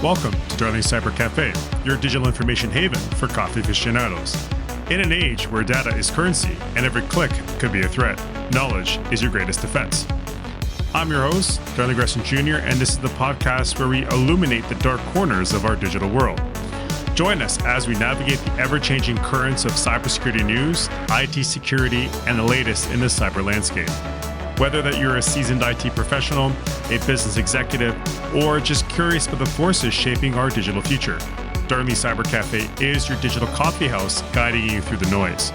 Welcome to Darling Cyber Cafe, your digital information haven for coffee aficionados. In an age where data is currency and every click could be a threat, knowledge is your greatest defense. I'm your host, Darling Gresson Jr., and this is the podcast where we illuminate the dark corners of our digital world. Join us as we navigate the ever-changing currents of cybersecurity news, IT security, and the latest in the cyber landscape. Whether that you're a seasoned IT professional, a business executive, or just curious about the forces shaping our digital future, Darling Cyber Cafe is your digital coffee house guiding you through the noise.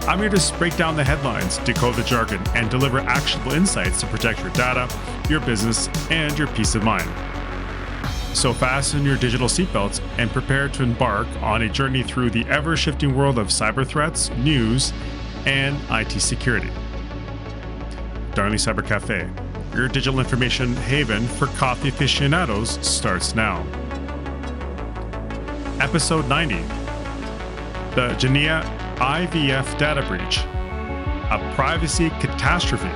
I'm here to break down the headlines, decode the jargon, and deliver actionable insights to protect your data, your business, and your peace of mind. So fasten your digital seatbelts and prepare to embark on a journey through the ever-shifting world of cyber threats, news, and IT security. Darling Cyber Cafe, your digital information haven for coffee aficionados, starts now. Episode 90, the Genea IVF data breach, a privacy catastrophe.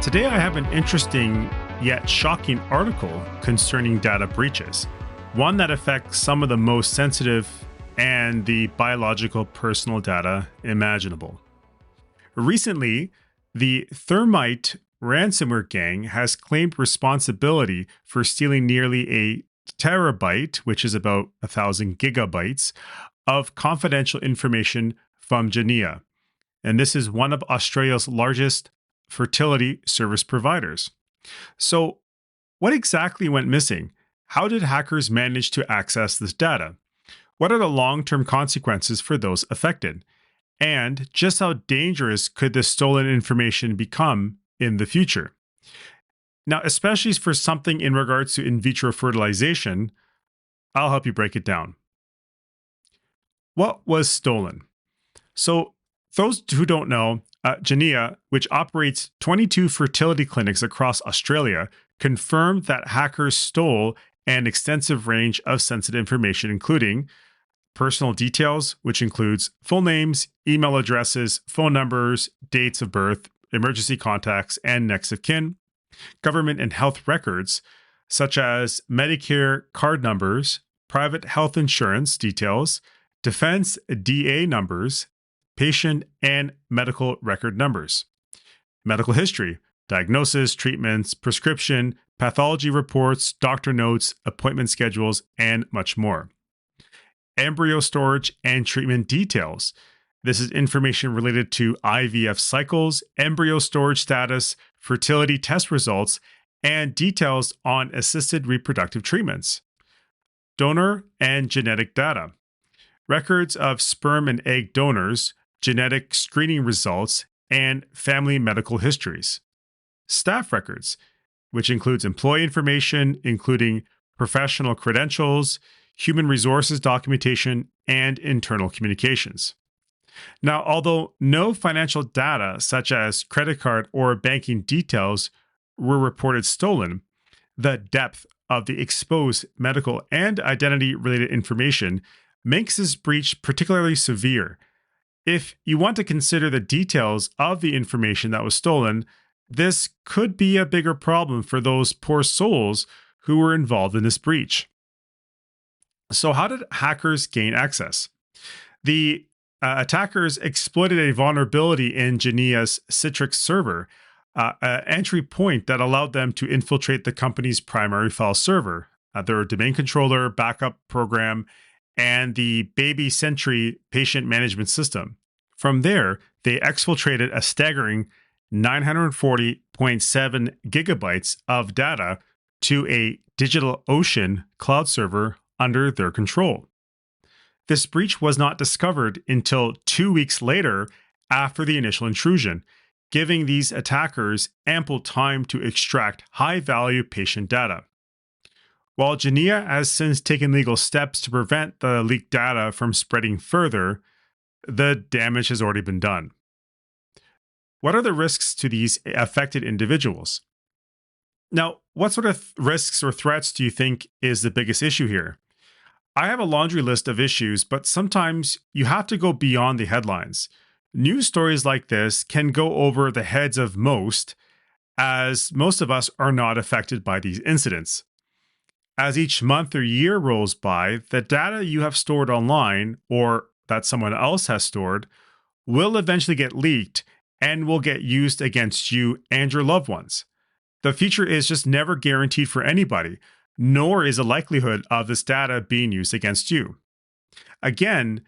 Today I have an interesting yet shocking article concerning data breaches, one that affects some of the most sensitive and the biological personal data imaginable. Recently, the Termite ransomware gang has claimed responsibility for stealing nearly a terabyte, which is about 1,000 gigabytes, of confidential information from Genea. And this is one of Australia's largest fertility service providers. So, what exactly went missing? How did hackers manage to access this data? What are the long-term consequences for those affected? And just how dangerous could this stolen information become in the future? Now, especially for something in regards to in vitro fertilization, I'll help you break it down. What was stolen? So, those who don't know, Genea, which operates 22 fertility clinics across Australia, confirmed that hackers stole an extensive range of sensitive information, including personal details, which includes full names, email addresses, phone numbers, dates of birth, emergency contacts, and next of kin, government and health records, such as Medicare card numbers, private health insurance details, defense DA numbers, patient and medical record numbers, medical history, diagnosis, treatments, prescription, pathology reports, doctor notes, appointment schedules, and much more. Embryo storage and treatment details. This is information related to IVF cycles, embryo storage status, fertility test results, and details on assisted reproductive treatments. Donor and genetic data. Records of sperm and egg donors, genetic screening results, and family medical histories. Staff records, which includes employee information, including professional credentials, human resources documentation, and internal communications. Now, although no financial data such as credit card or banking details were reported stolen, the depth of the exposed medical and identity-related information makes this breach particularly severe. If you want to consider the details of the information that was stolen, this could be a bigger problem for those poor souls who were involved in this breach. So how did hackers gain access? The attackers exploited a vulnerability in Genea's Citrix server, an entry point that allowed them to infiltrate the company's primary file server, their domain controller, backup program, and the Baby Sentry patient management system. From there, they exfiltrated a staggering 940.7 gigabytes of data to a DigitalOcean cloud server under their control. This breach was not discovered until 2 weeks later after the initial intrusion, giving these attackers ample time to extract high-value patient data. While Genea has since taken legal steps to prevent the leaked data from spreading further, the damage has already been done. What are the risks to these affected individuals? Now, what sort of risks or threats do you think is the biggest issue here? I have a laundry list of issues, but sometimes you have to go beyond the headlines. News stories like this can go over the heads of most, as most of us are not affected by these incidents. As each month or year rolls by, the data you have stored online or that someone else has stored will eventually get leaked and will get used against you and your loved ones. The future is just never guaranteed for anybody, nor is a likelihood of this data being used against you. Again,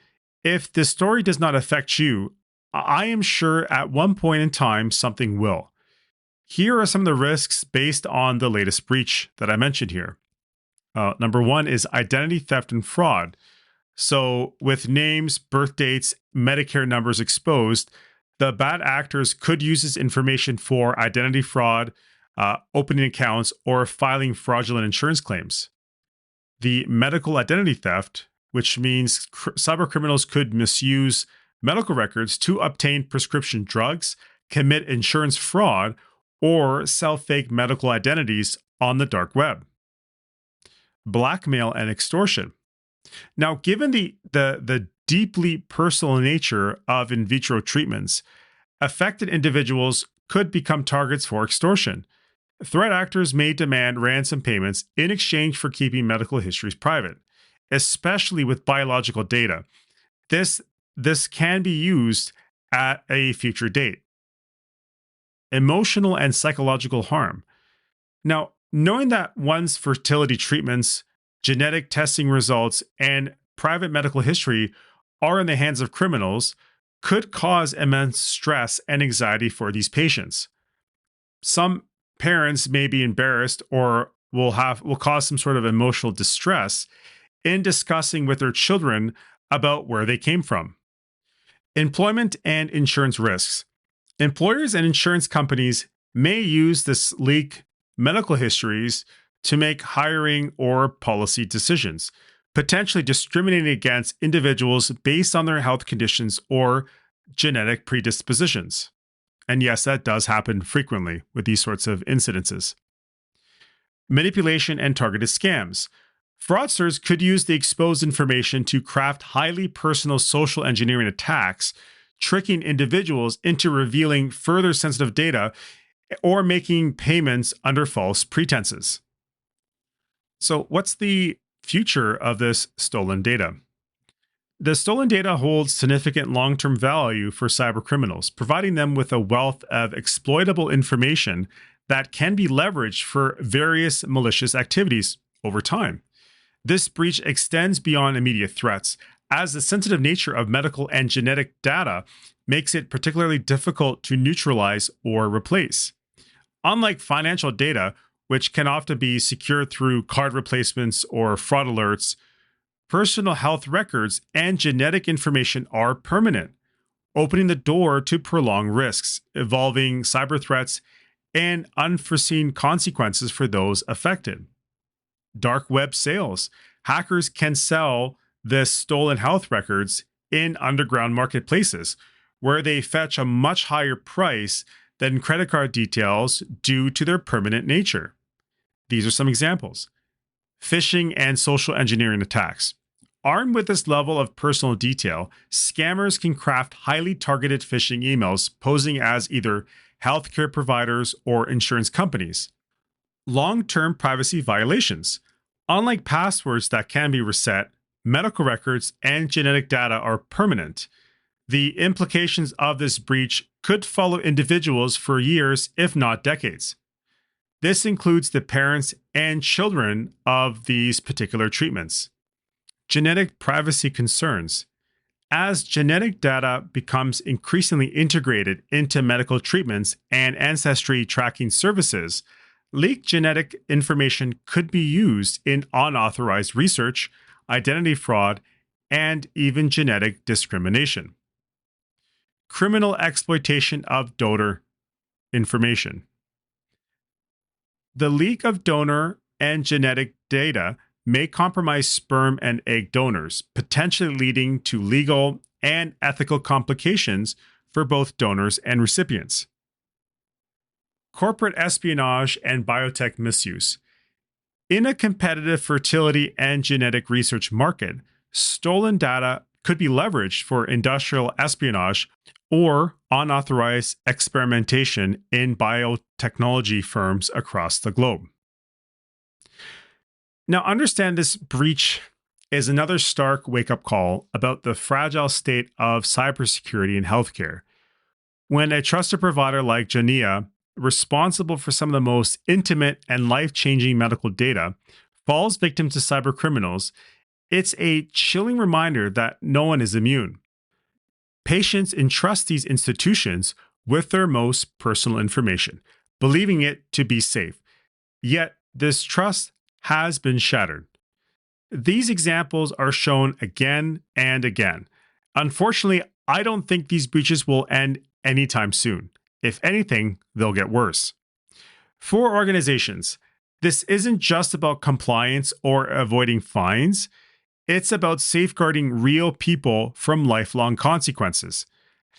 if this story does not affect you, I am sure at one point in time something will. Here are some of the risks based on the latest breach that I mentioned here. Number one is identity theft and fraud. So, with names, birth dates, Medicare numbers exposed, the bad actors could use this information for identity fraud, opening accounts, or filing fraudulent insurance claims. The medical identity theft, which means cyber criminals could misuse medical records to obtain prescription drugs, commit insurance fraud, or sell fake medical identities on the dark web. Blackmail and extortion. Now, given the deeply personal nature of in vitro treatments, affected individuals could become targets for extortion. Threat actors may demand ransom payments in exchange for keeping medical histories private, especially with biological data. This can be used at a future date. Emotional and psychological harm. Now, knowing that one's fertility treatments, genetic testing results, and private medical history are in the hands of criminals could cause immense stress and anxiety for these patients. Some parents may be embarrassed or will cause some sort of emotional distress in discussing with their children about where they came from. Employment and insurance risks. Employers and insurance companies may use this leak medical histories to make hiring or policy decisions, potentially discriminating against individuals based on their health conditions or genetic predispositions. And yes, that does happen frequently with these sorts of incidences. Manipulation and targeted scams. Fraudsters could use the exposed information to craft highly personal social engineering attacks, tricking individuals into revealing further sensitive data or making payments under false pretenses. So, what's the future of this stolen data? The stolen data holds significant long-term value for cybercriminals, providing them with a wealth of exploitable information that can be leveraged for various malicious activities over time. This breach extends beyond immediate threats, as the sensitive nature of medical and genetic data makes it particularly difficult to neutralize or replace. Unlike financial data, which can often be secured through card replacements or fraud alerts, personal health records and genetic information are permanent, opening the door to prolonged risks, evolving cyber threats, and unforeseen consequences for those affected. Dark web sales. Hackers can sell the stolen health records in underground marketplaces, where they fetch a much higher price than credit card details due to their permanent nature. These are some examples. Phishing and social engineering attacks. Armed with this level of personal detail, scammers can craft highly targeted phishing emails posing as either healthcare providers or insurance companies. Long-term privacy violations. Unlike passwords that can be reset, medical records and genetic data are permanent. The implications of this breach could follow individuals for years, if not decades. This includes the parents and children of these particular treatments. Genetic privacy concerns. As genetic data becomes increasingly integrated into medical treatments and ancestry tracking services, leaked genetic information could be used in unauthorized research, identity fraud, and even genetic discrimination. Criminal exploitation of donor information. The leak of donor and genetic data may compromise sperm and egg donors, potentially leading to legal and ethical complications for both donors and recipients. Corporate espionage and biotech misuse. In a competitive fertility and genetic research market, stolen data could be leveraged for industrial espionage or unauthorized experimentation in biotechnology firms across the globe. Now, understand this breach is another stark wake-up call about the fragile state of cybersecurity in healthcare. When a trusted provider like Genea, responsible for some of the most intimate and life-changing medical data, falls victim to cybercriminals, it's a chilling reminder that no one is immune. Patients entrust these institutions with their most personal information, believing it to be safe. Yet, this trust has been shattered. These examples are shown again and again. Unfortunately, I don't think these breaches will end anytime soon. If anything, they'll get worse. For organizations, this isn't just about compliance or avoiding fines. It's about safeguarding real people from lifelong consequences.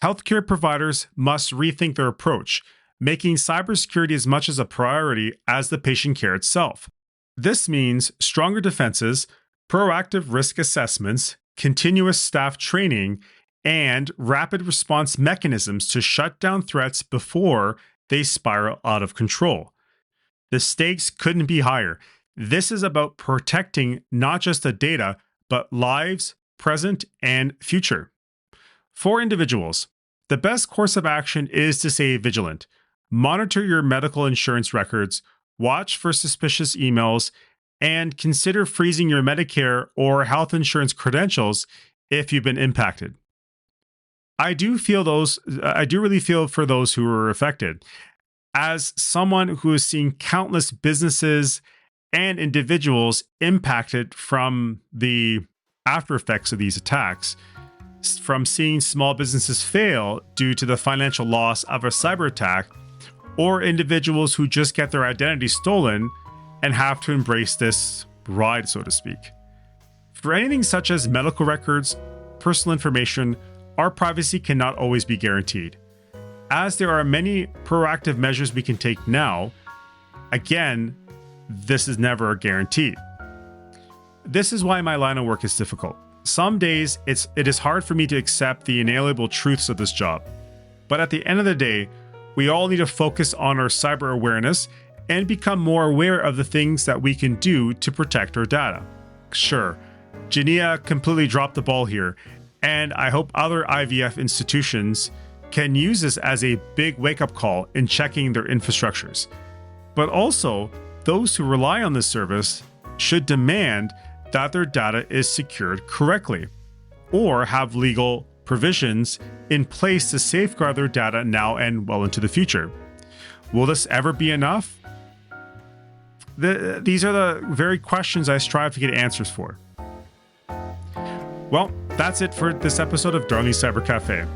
Healthcare providers must rethink their approach, making cybersecurity as much as a priority as the patient care itself. This means stronger defenses, proactive risk assessments, continuous staff training, and rapid response mechanisms to shut down threats before they spiral out of control. The stakes couldn't be higher. This is about protecting not just the data, but lives, present and future. For individuals, the best course of action is to stay vigilant. Monitor your medical insurance records, watch for suspicious emails, and consider freezing your Medicare or health insurance credentials if you've been impacted. I do really feel for those who were affected. As someone who has seen countless businesses and individuals impacted from the after effects of these attacks, from seeing small businesses fail due to the financial loss of a cyber attack, or individuals who just get their identity stolen and have to embrace this ride, so to speak. For anything such as medical records, personal information, our privacy cannot always be guaranteed. As there are many proactive measures we can take now, again, this is never a guarantee. This is why my line of work is difficult. Some days, it is hard for me to accept the inalienable truths of this job. But at the end of the day, we all need to focus on our cyber awareness and become more aware of the things that we can do to protect our data. Sure, Genea completely dropped the ball here, and I hope other IVF institutions can use this as a big wake-up call in checking their infrastructures. But also, those who rely on this service should demand that their data is secured correctly, or have legal provisions in place to safeguard their data now and well into the future. Will this ever be enough? These are the very questions I strive to get answers for. Well, that's it for this episode of Darlene Cyber Cafe.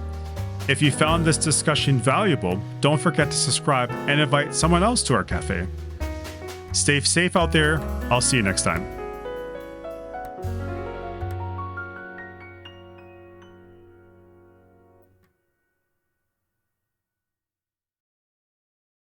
If you found this discussion valuable, don't forget to subscribe and invite someone else to our cafe. Stay safe out there. I'll see you next time.